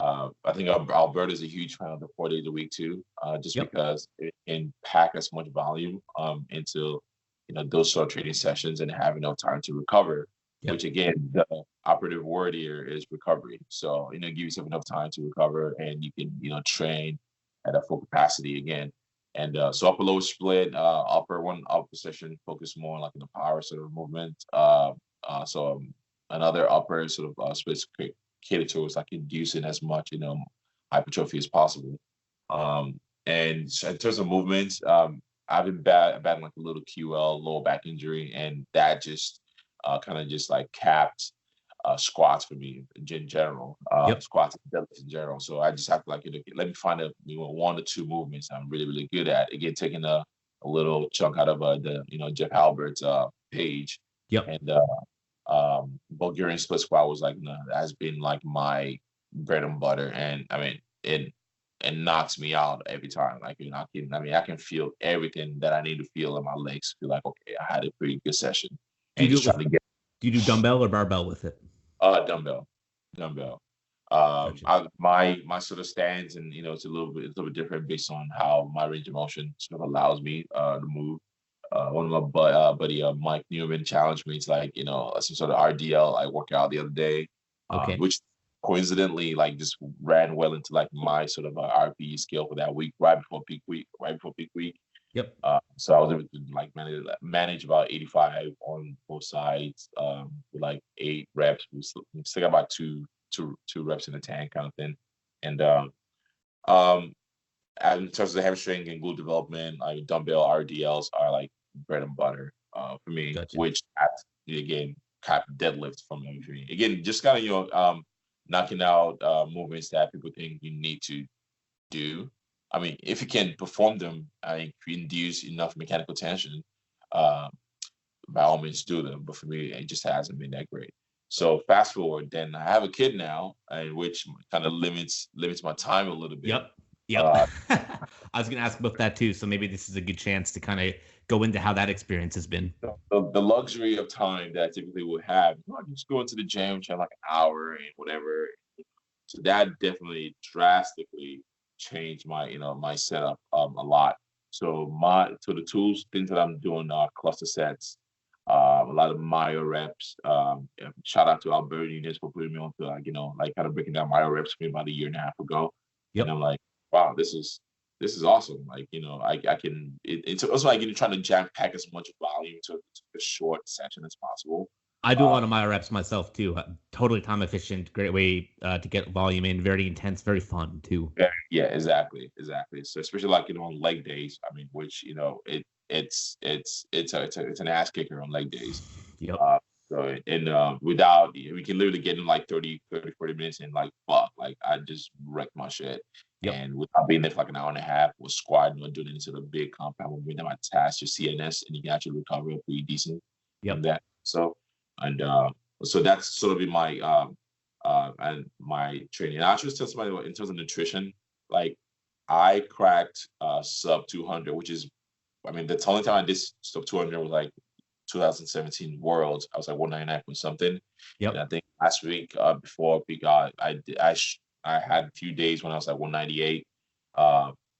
I think Alberta is a huge fan of the 4 days a week too, just because it can pack as much volume into those sort of training sessions and have enough time to recover. Yep. Which again, the operative word here is recovery. So give yourself enough time to recover, and you can train at a full capacity again. And so upper lower split, upper session focus more on like the power sort of movement. Another upper sort of split catered towards like inducing as much hypertrophy as possible. And in terms of movements, I've been battling like a little QL lower back injury, and that just kind of just like capped squats for me in general, squats and deadlifts in general. So I just have to let me find one or two movements I'm really, really good at. Again, taking a little chunk out of the Jeff Albert's page. Yep. And Bulgarian split squat was has been like my bread and butter. And I mean, it knocks me out every time. I can feel everything that I need to feel in my legs. Feel like, okay, I had a pretty good session. Do you do dumbbell or barbell with it? Dumbbell. Gotcha. My sort of stance, and it's a little bit different based on how my range of motion sort of allows me to move. One of my buddy Mike Newman challenged me to some sort of RDL workout the other day, which coincidentally just ran well into my sort of RPE scale for that week right before peak week. Yep. So I was able to manage about 85 on both sides, with 8 reps. We still got about two reps in the tank kind of thing. And in terms of the hamstring and glute development, dumbbell RDLs are bread and butter for me. Gotcha. Which again cap deadlift from everything. Again, just kind of knocking out movements that people think you need to do. I mean, if you can perform them, if you induce enough mechanical tension, by all means do them. But for me, it just hasn't been that great. So fast forward, then I have a kid now, which kind of limits my time a little bit. Yep. I was going to ask about that too. So maybe this is a good chance to kind of go into how that experience has been. The luxury of time that I typically would have, I can just go into the gym, chat like an hour and whatever. So that definitely drastically changed my my setup a lot. So the tools, things that I'm doing are cluster sets, a lot of myo reps. Shout out to Alberta Units for putting me on to kind of breaking down myo reps for me about a year and a half ago. Yep. And I'm like, wow, this is awesome. I can. It's also trying to jam pack as much volume to a short session as possible. I do a lot of my reps myself too. Totally time efficient, great way to get volume in. Very intense, very fun too. Yeah, exactly. So especially on leg days. I mean, which it's an ass kicker on leg days. Yep. Without we can literally get in 30, 40 minutes and I just wrecked my shit. Yep. And without being there for an hour and a half, was squatting or doing any sort of big compound movement, I task your CNS, and you can actually recover pretty decent. From that. So that's sort of been my and my training. And I just tell somebody in terms of nutrition, I cracked sub 200, which is, the only time I did sub 200 was 2017 Worlds. I was 199 point something. Yep. And I think last week before peak, I had a few days when I was 198.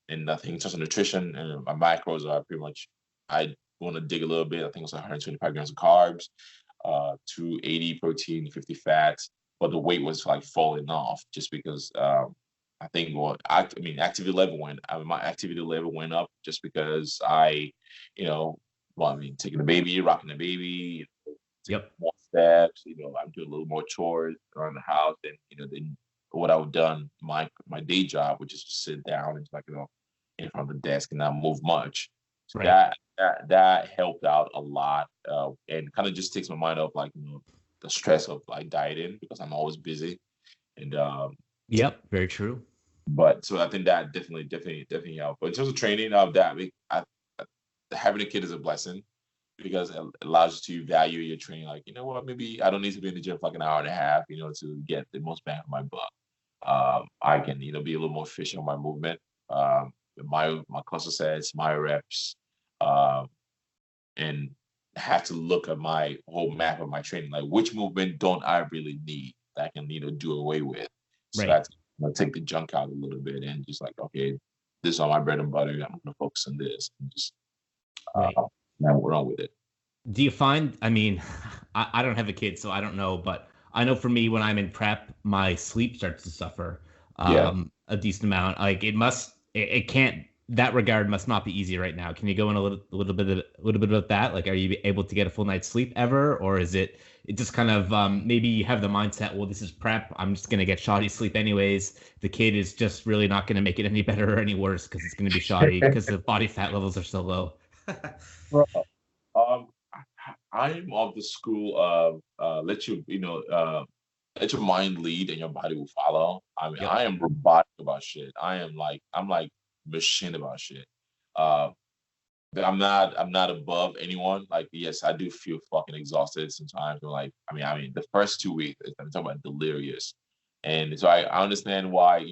And I think in terms of nutrition and my macros are pretty much, I want to dig a little bit. I think it was 125 grams of carbs, 280 protein, 50 fats, but the weight was falling off just because I think activity level my activity level went up just because taking the baby, rocking the baby, yep, more steps. I'm doing a little more chores around the house, and then what I've done my day job, which is to sit down and like in front of the desk and not move much. So Right. that helped out a lot, and kind of just takes my mind off like the stress of like dieting because I'm always busy, and Yep. Very true. but so I think that definitely helped. But in terms of training, having a kid is a blessing because it allows you to value your training. Like, you know what, maybe I don't need to be in the gym for like an hour and a half, to get the most bang for my buck. I can, be a little more efficient on my movement. My cluster sets, my reps, um, and have to look at my whole map of my training. Like, which movement don't I really need that I can, do away with? So Right. that's take the junk out a little bit and just like, okay, this is all my bread and butter. I'm going to focus on this and just Right. now we're on with it. Do you find, I mean, I don't have a kid, so I don't know, but I know for me, when I'm in prep, my sleep starts to suffer Yeah. a decent amount. Like it can't, that regard must not be easy right now. Can you go in a little bit about that? Like, are you able to get a full night's sleep ever? Or is it just kind of, maybe you have the mindset, well, this is prep. I'm just going to get shoddy sleep anyways. The kid is just really not going to make it any better or any worse because it's going to be shoddy because the body fat levels are so low. Bro, um, I'm of the school of let your mind lead and your body will follow. I mean, Yep. I am robotic about shit. I'm like machine about shit. Uh, but I'm not above anyone. Like, yes, I do feel fucking exhausted sometimes. But like, I mean, the first 2 weeks, I'm talking about delirious, and so I understand why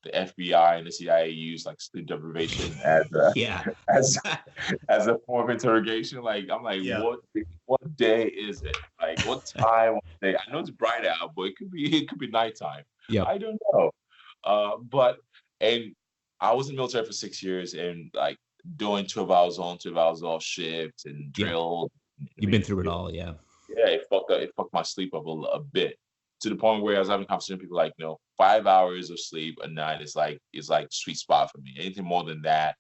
the FBI and the CIA use like sleep deprivation as a Yeah. as as a form of interrogation. Like, I'm like, Yeah. what day is it? Like, what time of day? I know it's bright out, but it could be nighttime. Yep. I don't know. But and I was in the military for 6 years, and like doing 12 hours on, 12 hours off shifts and Yep. drill. You've been through it all. Yeah. Yeah, it fucked my sleep up a bit to the point where I was having conversations with people like, 5 hours of sleep a night is like sweet spot for me. Anything more than that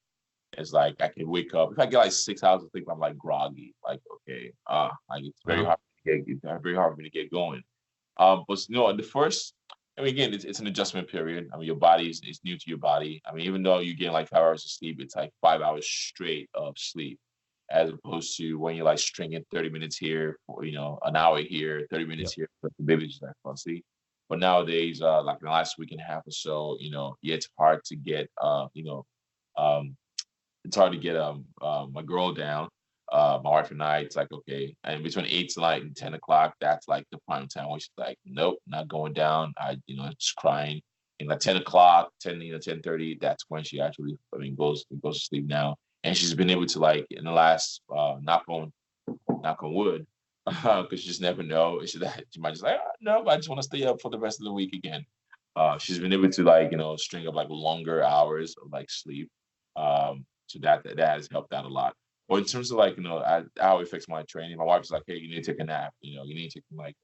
is like I can wake up. If I get like 6 hours of sleep, I'm like groggy. Like, okay, like it's very Wow. hard very hard for me to get going. But the first, I mean, again, it's an adjustment period. I mean, your body is new to your body. I mean, even though you get like 5 hours of sleep, it's like 5 hours straight of sleep, as opposed to when you're like stringing 30 minutes here, for, an hour here, 30 minutes Yep. here, but the baby's just like fussy. But nowadays, like the last week and a half or so, yeah, it's hard to get, um, it's hard to get my girl down. My wife and I, it's like okay, and between 8 to 10 o'clock, that's like the prime time where she's like, nope, not going down. Just crying. And like 10 o'clock, 10:30, that's when she actually, goes to sleep now. And she's been able to like in the last knock on wood, because you just never know. She might just like, no, I just want to stay up for the rest of the week again. She's been able to like string up like longer hours of like sleep. So that has helped out a lot. But in terms of like how it affects my training, my wife's like, hey, you need to take a nap. You need to take like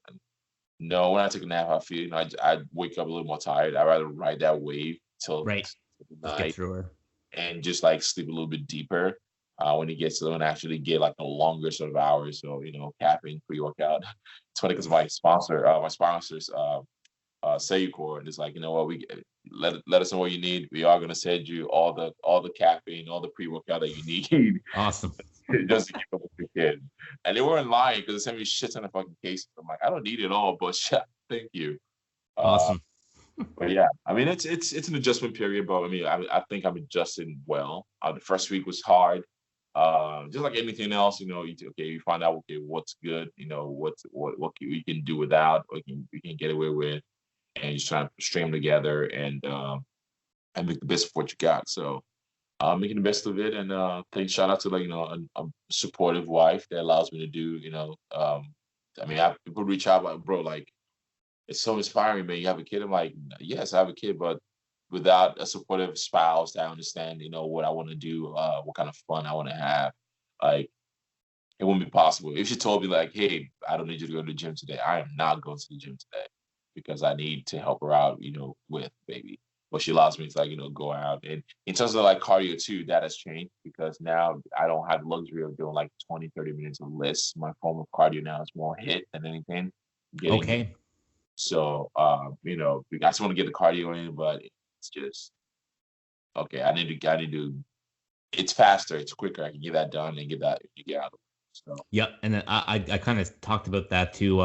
no, when I take a nap, I feel I wake up a little more tired. I'd rather ride that wave till Right. the Just get night through her. and just like sleep a little bit deeper. When I actually get like a longer sort of hours. So caffeine pre-workout. It's funny because my sponsors Sayucor, and it's like, what, we let us know what you need. We are gonna send you all the caffeine, all the pre-workout that you need Awesome. just to keep up with your kid. And they weren't lying because they sent me shit ton of fucking cases. I'm like, I don't need it all, but thank you. Awesome. But yeah, I mean, it's an adjustment period, but I mean, I think I'm adjusting well. The first week was hard. Just like anything else, you find out okay what's good, what you can do without, what you can get away with, and you're just trying to string them together and make the best of what you got. So making the best of it, and shout out to like a supportive wife that allows me to do. I mean, people reach out like, bro, like it's so inspiring, man. You have a kid. I'm like, yes, I have a kid, but without a supportive spouse that understand, what I want to do, what kind of fun I want to have, like it wouldn't be possible. If she told me like, hey, I don't need you to go to the gym today, I am not going to the gym today because I need to help her out, with baby. but she allows me to like, go out. And in terms of like cardio too, that has changed because now I don't have the luxury of doing like 20, 30 minutes of lists. My form of cardio now is more hit than anything. Getting Okay. so I just want to get the cardio in, but it's just okay. I need to it's faster, it's quicker. I can get that done and get out of it. So Yep. And then I kind of talked about that too,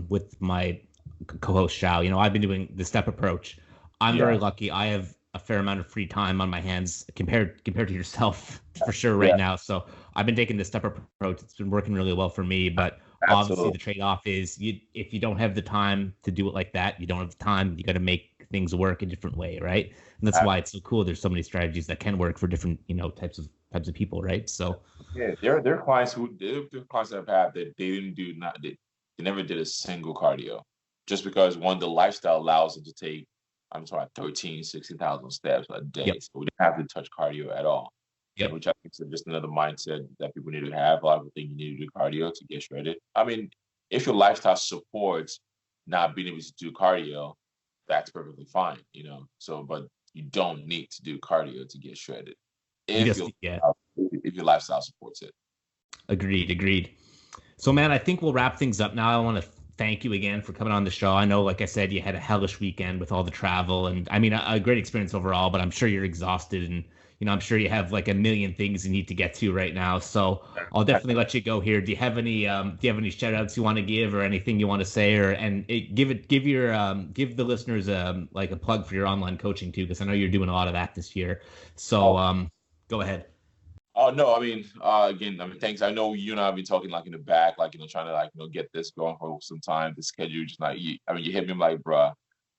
with my co-host Shao. I've been doing the step approach. I'm yeah, very lucky. I have a fair amount of free time on my hands compared to yourself for sure right yeah, now. So I've been taking the step approach. It's been working really well for me. But obviously absolutely. the trade-off is if you don't have the time to do it like that, you don't have the time, you got to make things work a different way, right? And that's why it's so cool. There's so many strategies that can work for different, types of people, right? So Yeah, there are clients there are clients that I've had that they didn't do not they never did a single cardio, just because one the lifestyle allows them to take I'm sorry 13, 16,000 steps a day, yep, so we didn't have to touch cardio at all, and yep. which I think is just another mindset that people need to have. A lot of people think you need to do cardio to get shredded. I mean, if your lifestyle supports not being able to do cardio, that's perfectly fine, So, but you don't need to do cardio to get shredded You if just yeah. if your lifestyle supports it. Agreed. So, man, I think we'll wrap things up now. I want to thank you again for coming on the show. I know, like I said, you had a hellish weekend with all the travel, and I mean, a great experience overall. But I'm sure you're exhausted, and I'm sure you have like a million things you need to get to right now. So I'll definitely let you go here. Do you have any shout outs you want to give, or anything you want to say, give the listeners like a plug for your online coaching too, because I know you're doing a lot of that this year. So Oh, go ahead. oh no, I mean, again, I mean, thanks. I know you and I have been talking like in the back, like trying to like get this going for some time. The schedule just like I mean, you hit me I'm like, bruh,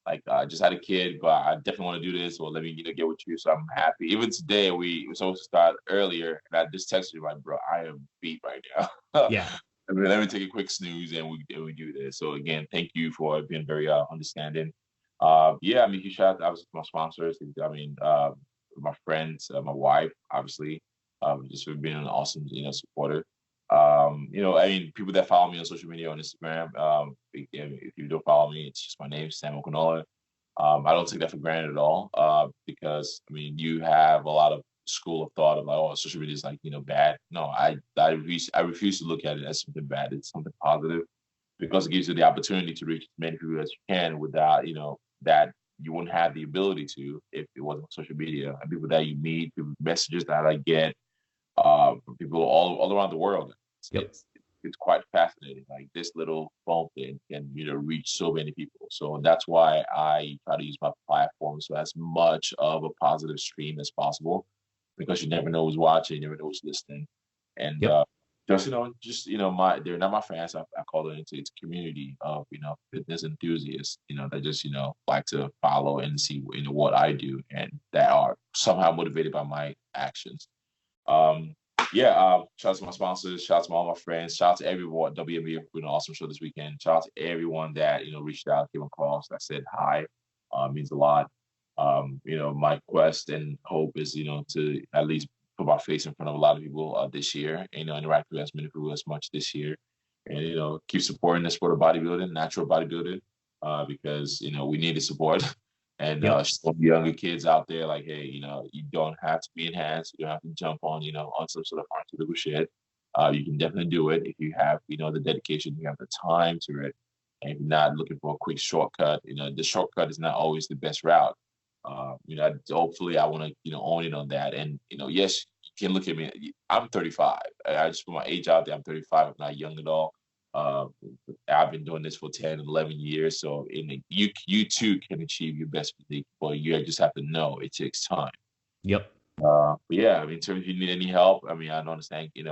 like I just had a kid, but I definitely want to do this. Well, let me get with you. So I'm happy. Even today, we were supposed to start earlier, and I just texted you like, bro, I am beat right now. Yeah. I mean, let me take a quick snooze and we do this. So again, thank you for being very understanding. Yeah, I mean, huge shout out obviously to my sponsors. I mean, my friends, my wife, obviously, just for being an awesome, supporter. I mean, people that follow me on social media on Instagram, if you don't follow me, it's just my name, Sam Okonula. I don't take that for granted at all, because I mean, you have a lot of school of thought of like, oh, social media is like bad. No, I refuse to look at it as something bad. It's something positive because it gives you the opportunity to reach as many people as you can without that you wouldn't have the ability to if it wasn't social media and people that you meet, people messages that I get from people all around the world. It's, Yep. it's it's quite fascinating. Like this little phone thing can reach so many people. So that's why I try to use my platform so as much of a positive stream as possible, because you never know who's watching, you never know who's listening, and Yep. my they're not my fans. I call it it's a community of fitness enthusiasts that just like to follow and see what I do and that are somehow motivated by my actions. Um, yeah, shout out to my sponsors, shout out to all my friends, shout out to everyone. WME for an awesome show this weekend. Shout out to everyone that reached out, came across, that said hi. Means a lot. My quest and hope is to at least put my face in front of a lot of people this year. Interact with as many people as much this year, and keep supporting the sport of bodybuilding, natural bodybuilding, because we need the support. And Yep. some younger kids out there, like, hey, you don't have to be enhanced. You don't have to jump on, on some sort of pharmaceutical shit. You can definitely do it if you have, the dedication, you have the time to it, and you're not looking for a quick shortcut. The shortcut is not always the best route. Hopefully, I want to, own it on that. And yes, you can look at me. I'm 35. I just put my age out there. I'm 35. I'm not young at all. Uh, I've been doing this for 10, 11 years. So you too can achieve your best physique, but you just have to know it takes time. Yep. But yeah, I mean, in terms of if you need any help, I mean, I don't understand, it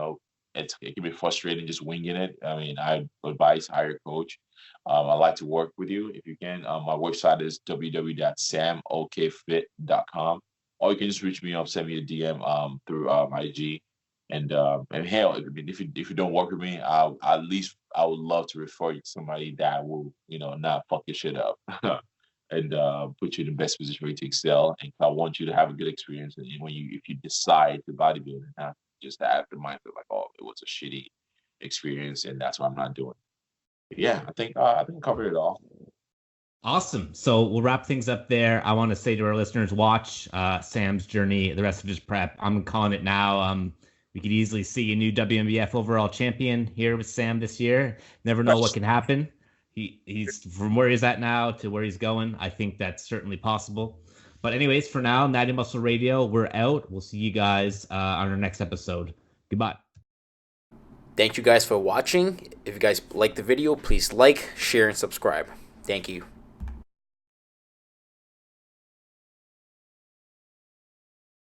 can be frustrating just winging it. I mean, I advise hire a coach. I'd like to work with you if you can. My website is www.samokfit.com. Or you can just reach me up, send me a DM through IG. And hell, I mean, if you don't work with me, at least I would love to refer you to somebody that will, not fuck your shit up. And put you in the best position for you to excel. And I want you to have a good experience. And if you decide to bodybuild and not just have the mindset like, oh, it was a shitty experience, and that's why I'm not doing it. But yeah, I think I covered it all. Awesome. So we'll wrap things up there. I want to say to our listeners, watch Sam's journey, the rest of his prep. I'm calling it now. We could easily see a new WMBF overall champion here with Sam this year. Never know what can happen. He's from where he's at now to where he's going. I think that's certainly possible. But anyways, for now, Natty Muscle Radio, we're out. We'll see you guys on our next episode. Goodbye. Thank you guys for watching. If you guys like the video, please like, share, and subscribe. Thank you.